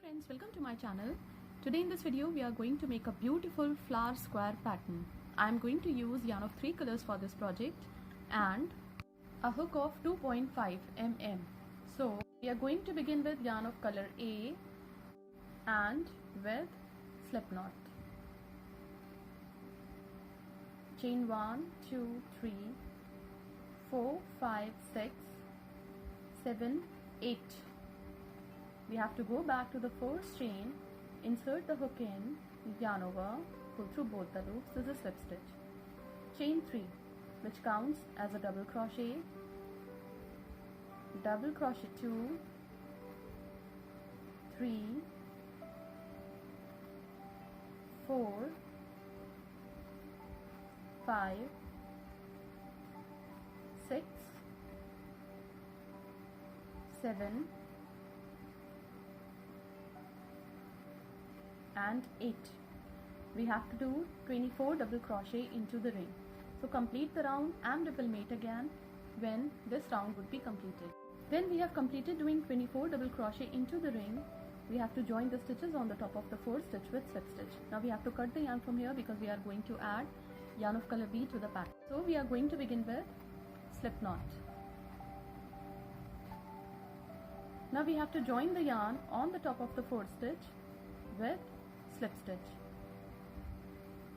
Friends, welcome to my channel. Today in this video we are going to make a beautiful flower square pattern. I am going to use yarn of 3 colors for this project and a hook of 2.5 mm. So we are going to begin with yarn of color A and with slip knot. Chain 1, 2, 3, 4, 5, 6, 7, 8. We have to go back to the first chain, insert the hook in, yarn over, pull through both the loops. This is a slip stitch. Chain 3, which counts as a double crochet 2, 3, 4, 5, 6, 7, and 8. We have to do 24 double crochet into the ring. So complete the round and we will meet again when this round would be completed. Then we have completed doing 24 double crochet into the ring. We have to join the stitches on the top of the fourth stitch with slip stitch. Now we have to cut the yarn from here because we are going to add yarn of color B to the pattern. So we are going to begin with slip knot. Now we have to join the yarn on the top of the fourth stitch with slip stitch.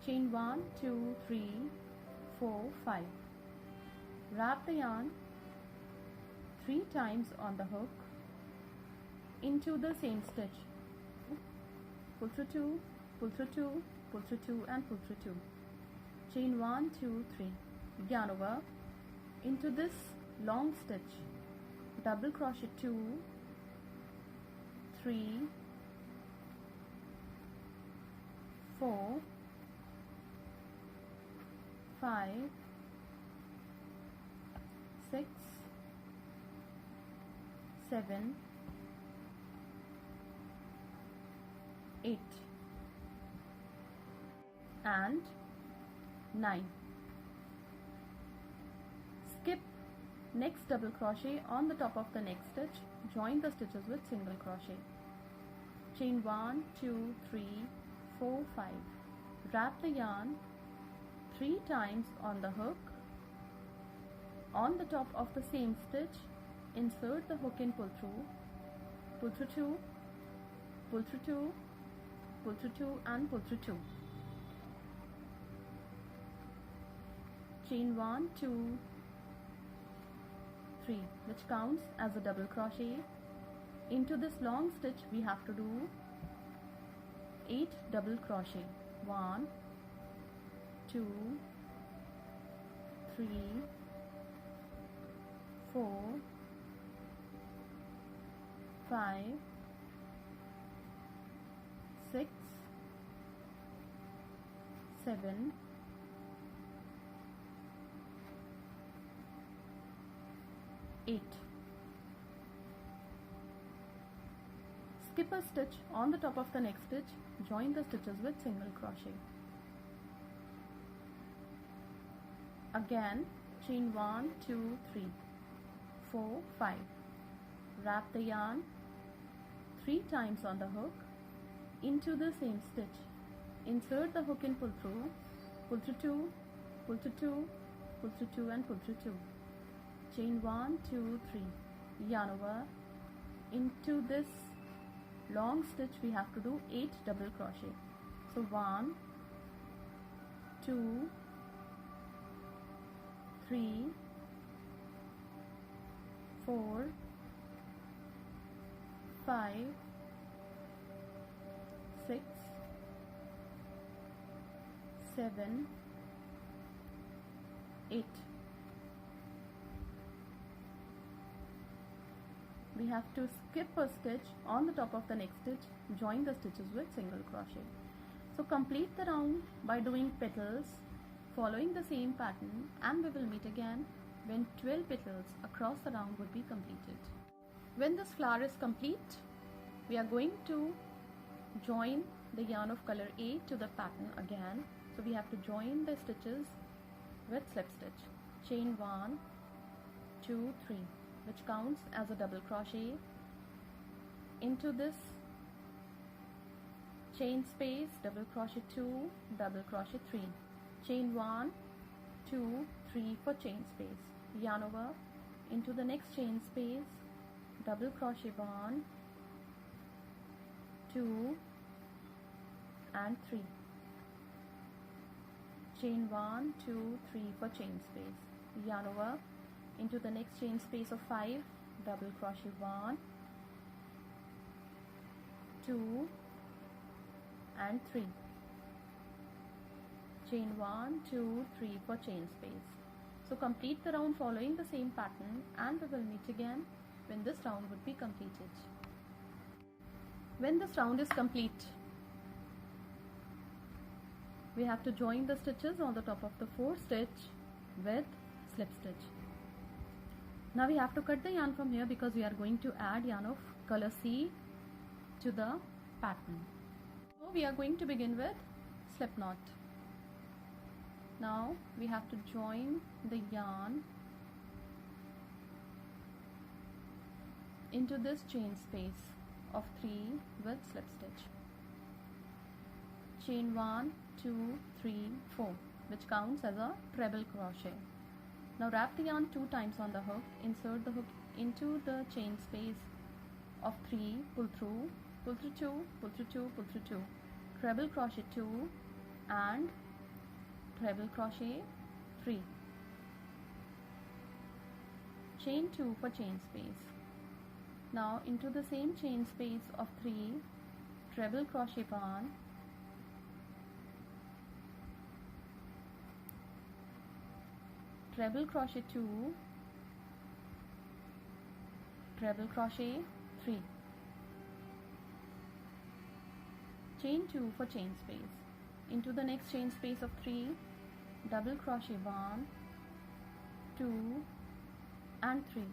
Chain 1, 2, 3, 4, 5. Wrap the yarn 3 times on the hook into the same stitch. Pull through 2, pull through 2, pull through 2 and pull through 2. Chain 1, 2, 3. Yarn over into this long stitch. Double crochet 2, 3, 4, 5, 6, 7, 8 and 9. Skip next double crochet on the top of the next stitch. Join the stitches with single crochet. Chain 1, 2, 3, 4, 5. Wrap the yarn 3 times on the hook. On the top of the same stitch, insert the hook and pull through 2, pull through 2, pull through 2 and pull through 2. Chain 1, 2, 3, which counts as a double crochet. Into this long stitch we have to do 8 double crochet. 1, 2, 3, 4, 5, 6, 7, 8. Skip a stitch on the top of the next stitch. Join the stitches with single crochet. Again, chain 1, 2, 3, 4, 5. Wrap the yarn 3 times on the hook into the same stitch. Insert the hook and pull through 2, pull through 2, pull through 2 and pull through 2. Chain 1, 2, 3. Yarn over into this long stitch we have to do 8 double crochet. So 1, 2, 3, 4, 5, 6, 7, 8. We have to skip a stitch on the top of the next stitch. Join the stitches with single crochet. So complete the round by doing petals following the same pattern, and we will meet again when 12 petals across the round would be completed. When this flower is complete, we are going to join the yarn of color A to the pattern again. So we have to join the stitches with slip stitch. Chain 1, 2, 3, which counts as a double crochet into this chain space, double crochet 2, double crochet 3, chain 1, 2, 3 for chain space, yarn over into the next chain space, double crochet 1, 2 and 3, chain 1, 2, 3 for chain space, yarn over into the next chain space of 5, double crochet 1, 2 and 3, chain 1, 2, 3 for chain space. So complete the round following the same pattern, and we will meet again when this round would be completed. When this round is complete, we have to join the stitches on the top of the 4th stitch with slip stitch. Now we have to cut the yarn from here because we are going to add yarn of color C to the pattern. So we are going to begin with slip knot. Now we have to join the yarn into this chain space of 3 with slip stitch. Chain 1, 2, 3, 4, which counts as a treble crochet. Now wrap the yarn 2 times on the hook, insert the hook into the chain space of 3, pull through 2, pull through 2, pull through 2, treble crochet 2 and treble crochet 3, chain 2 for chain space. Now into the same chain space of 3, treble crochet 1, treble crochet 2, treble crochet 3, chain 2 for chain space. Into the next chain space of 3, double crochet 1, 2 and 3,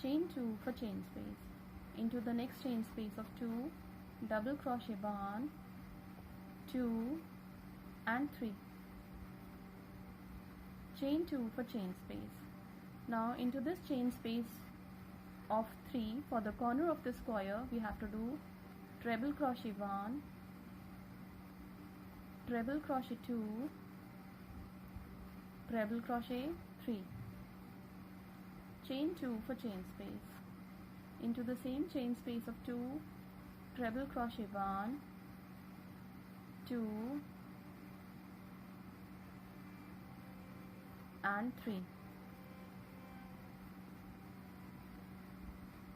chain 2 for chain space. Into the next chain space of 2, double crochet 1, 2 and 3, chain 2 for chain space. Now into this chain space of 3, for the corner of the square we have to do treble crochet 1, treble crochet 2, treble crochet 3, chain 2 for chain space. Into the same chain space of 2, treble crochet 1, 2 and 3.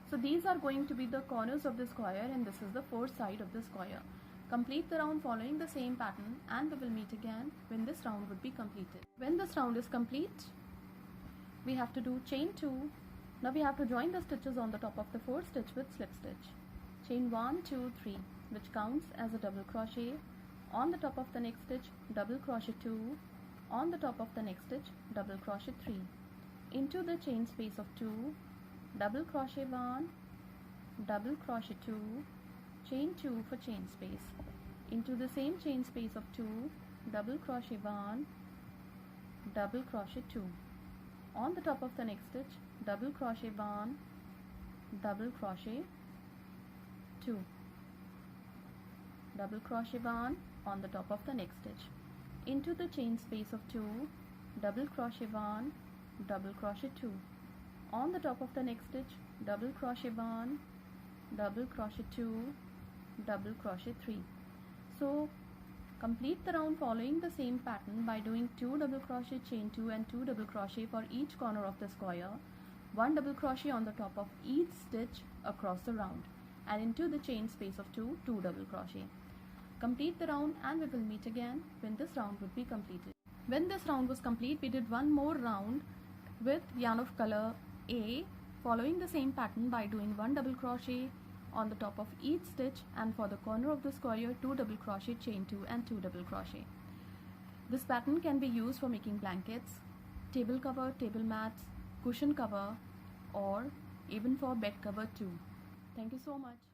So these are going to be the corners of the square, and this is the fourth side of the square. Complete the round following the same pattern, and we will meet again when this round would be completed. When this round is complete, we have to do chain 2. Now we have to join the stitches on the top of the 4th stitch with slip stitch. Chain 1, 2, 3, which counts as a double crochet. On the top of the next stitch, double crochet 2. On the top of the next stitch, double crochet 3. Into the chain space of 2, double crochet 1, double crochet 2, chain 2 for chain space. Into the same chain space of 2, double crochet 1, double crochet 2. On the top of the next stitch, double crochet 1, double crochet 2, double crochet 1 on the top of the next stitch. Into the chain space of 2, double crochet 1, double crochet 2. On the top of the next stitch, double crochet 1, double crochet 2, double crochet 3. So complete the round following the same pattern by doing 2 double crochet, chain 2 and 2 double crochet for each corner of the square, 1 double crochet on the top of each stitch across the round, and into the chain space of 2, 2 double crochet. Complete the round, and we will meet again when this round would be completed. When this round was complete, we did one more round with yarn of color A, following the same pattern by doing 1 double crochet on the top of each stitch, and for the corner of the square, 2 double crochet, chain 2 and 2 double crochet. This pattern can be used for making blankets, table cover, table mats, cushion cover, or even for bed cover too. Thank you so much.